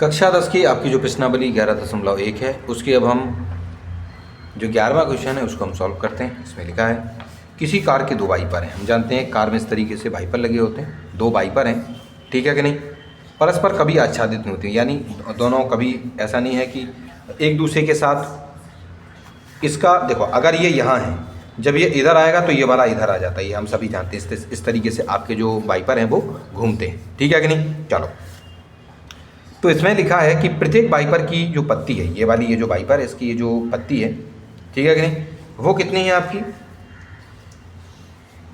कक्षा 10 की आपकी जो प्रश्नावली 11.1 है उसकी अब हम जो 11वां क्वेश्चन है उसको हम सॉल्व करते हैं। इसमें लिखा है किसी कार के दो वाइपर हैं। हम जानते हैं कार में इस तरीके से वाइपर लगे होते हैं, दो वाइपर हैं, ठीक है कि नहीं। परस्पर कभी आच्छादित नहीं होते, यानी दोनों कभी ऐसा नहीं है कि एक दूसरे के साथ। इसका देखो, अगर ये यहाँ है, जब ये इधर आएगा तो ये वाला इधर आ जाता है, ये हम सभी जानते हैं। इस तरीके से आपके जो वाइपर हैं वो घूमते हैं, ठीक है कि नहीं। चलो, तो इसमें लिखा है कि प्रत्येक वाइपर की जो पत्ती है, ये वाली, ये जो वाइपर है इसकी ये जो पत्ती है, ठीक है कि नहीं, वो कितनी है आपकी,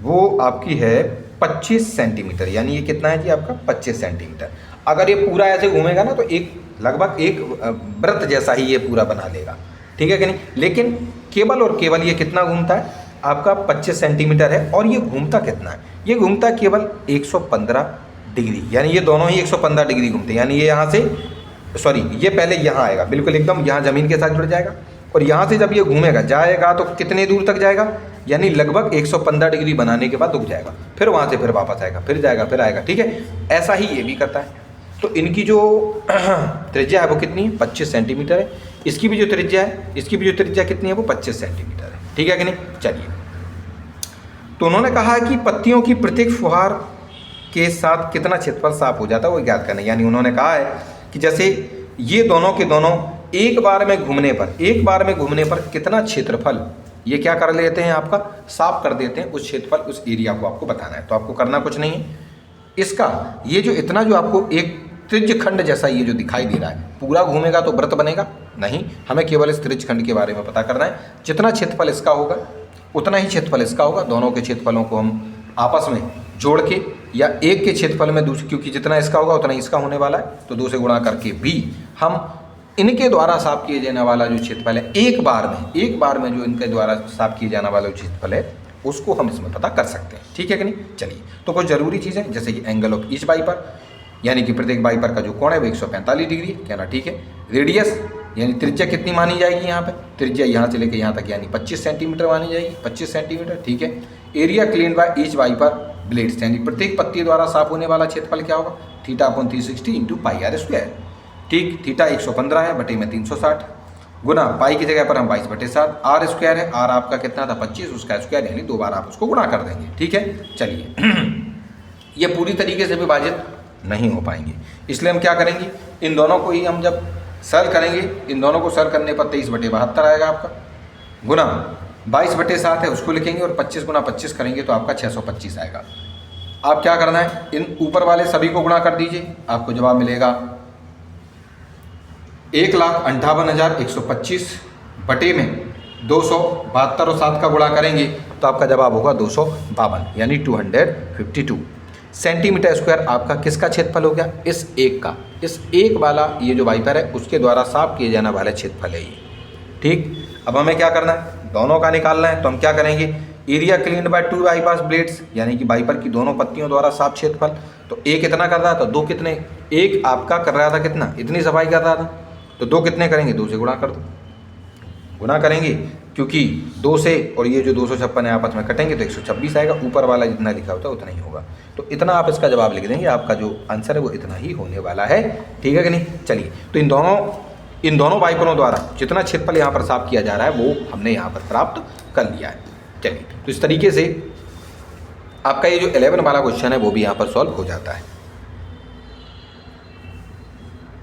वो आपकी है 25 सेंटीमीटर। यानी ये कितना है जी आपका 25 सेंटीमीटर। अगर ये पूरा ऐसे घूमेगा ना तो एक लगभग एक वृत्त जैसा ही ये पूरा बना लेगा, ठीक है कि नहीं। लेकिन केवल और केवल ये कितना घूमता है आपका 25 सेंटीमीटर है। और ये घूमता कितना है, ये घूमता केवल 115 डिग्री, यानी ये दोनों ही 115 डिग्री घूमते हैं। यानी ये यहाँ से ये पहले यहाँ आएगा, बिल्कुल एकदम यहाँ ज़मीन के साथ जुड़ जाएगा, और यहाँ से जब ये घूमेगा जाएगा तो कितने दूर तक जाएगा, यानी लगभग 115 डिग्री बनाने के बाद रुक जाएगा, फिर वहाँ से फिर वापस आएगा, फिर जाएगा, फिर आएगा, ठीक है। ऐसा ही ये भी करता है। तो इनकी जो त्रिज्या है वो कितनी है, 25 सेंटीमीटर है। इसकी भी जो त्रिज्या है, इसकी भी जो त्रिज्या कितनी है, वो 25 सेंटीमीटर है, ठीक है कि नहीं। चलिए, तो उन्होंने कहा है कि पत्तियों की प्रत्येक फुहार के साथ कितना क्षेत्रफल साफ हो जाता है वो ज्ञात करना। यानी उन्होंने कहा है कि जैसे ये दोनों के दोनों एक बार में घूमने पर कितना क्षेत्रफल ये क्या कर लेते हैं, आपका साफ कर देते हैं। उस क्षेत्रफल, उस एरिया को आपको बताना है। तो आपको करना कुछ नहीं है, इसका ये जो इतना जो आपको एक त्रिज्य खंड जैसा ये जो दिखाई दे रहा है, पूरा घूमेगा तो वृत्त बनेगा नहीं, हमें केवल इस त्रिज्य खंड के बारे में पता करना है। जितना क्षेत्रफल इसका होगा उतना ही क्षेत्रफल इसका होगा। दोनों के क्षेत्रफलों को हम आपस में जोड़ के, या एक के क्षेत्रफल में दूसरे, क्योंकि जितना इसका होगा उतना ही इसका होने वाला है, तो 2 से गुणा करके भी हम इनके द्वारा साफ किए जाने वाला जो क्षेत्रफल है एक बार में जो इनके द्वारा साफ किए जाने वाला जो क्षेत्रफल है उसको हम इसमें पता कर सकते हैं, ठीक है कि नहीं। चलिए, तो कुछ जरूरी चीज़ें जैसे कि एंगल ऑफ ईच वाइपर, यानी कि प्रत्येक वाइपर का जो कोण है वो 145 डिग्री है, कहना ठीक है। रेडियस यानी त्रिज्या कितनी मानी जाएगी, यहाँ पे त्रिज्या यहाँ से लेकर यहाँ तक यानी 25 सेंटीमीटर मानी जाएगी, 25 सेंटीमीटर, ठीक है। Area clean by each wiper blades, यानी प्रत्येक पत्ती द्वारा साफ होने वाला क्षेत्रफल क्या होगा, θ/360 इंटू पाई आर स्क्वायर, ठीक। थीटा 115 है, बटे में 360, गुना पाई की जगह पर हम 22/7, आर स्क्वायर है, आर आपका कितना था 25, उसका स्क्वायर, यानी 2 बार आप उसको गुणा कर देंगे, ठीक है। चलिए, ये पूरी तरीके से विभाजित नहीं हो पाएंगे, इसलिए हम क्या करेंगे, इन दोनों को ही हम जब सरल करेंगे, इन दोनों को सरल करने पर 23/72 आएगा आपका, गुना 22/7 है उसको लिखेंगे, और 25 गुना 25 करेंगे तो आपका 625 आएगा। आप क्या करना है, इन ऊपर वाले सभी को गुणा कर दीजिए, आपको जवाब मिलेगा 1,58,125 बटे में 272 और 7 का गुणा करेंगे तो आपका जवाब होगा 252, यानी 252 सेंटीमीटर स्क्वायर आपका किसका क्षेत्रफल हो गया, इस एक का। इस एक वाला ये जो वाइपर है उसके द्वारा साफ किए जाने वाला क्षेत्रफल है ये, ठीक। अब हमें क्या करना है, दोनों का निकालना है, तो हम क्या करेंगे, area cleaned by 2 wipers blades, यानी कि वाइपर की दोनों पत्तियों द्वारा साफ क्षेत्रफल। तो एक इतना कर रहा था, 2 कितने, एक आपका कर रहा था कितना, इतनी सफाई कर रहा था, तो 2 कितने करेंगे, 2 से गुणा कर दो, गुणा करेंगे, क्योंकि 2 से और ये जो 256 है आपस में कटेंगे तो 126 आएगा, ऊपर वाला जितना लिखा होता है उतना ही होगा। तो इतना आप इसका जवाब लिख देंगे, आपका जो आंसर है वो इतना ही होने वाला है, ठीक है कि नहीं। चलिए, तो इन दोनों वाइपरों द्वारा जितना क्षेत्रफल यहाँ पर साफ किया जा रहा है वो हमने यहाँ पर प्राप्त कर लिया है। चलिए, तो इस तरीके से आपका ये जो 11 वाला क्वेश्चन है वो भी यहाँ पर सॉल्व हो जाता है।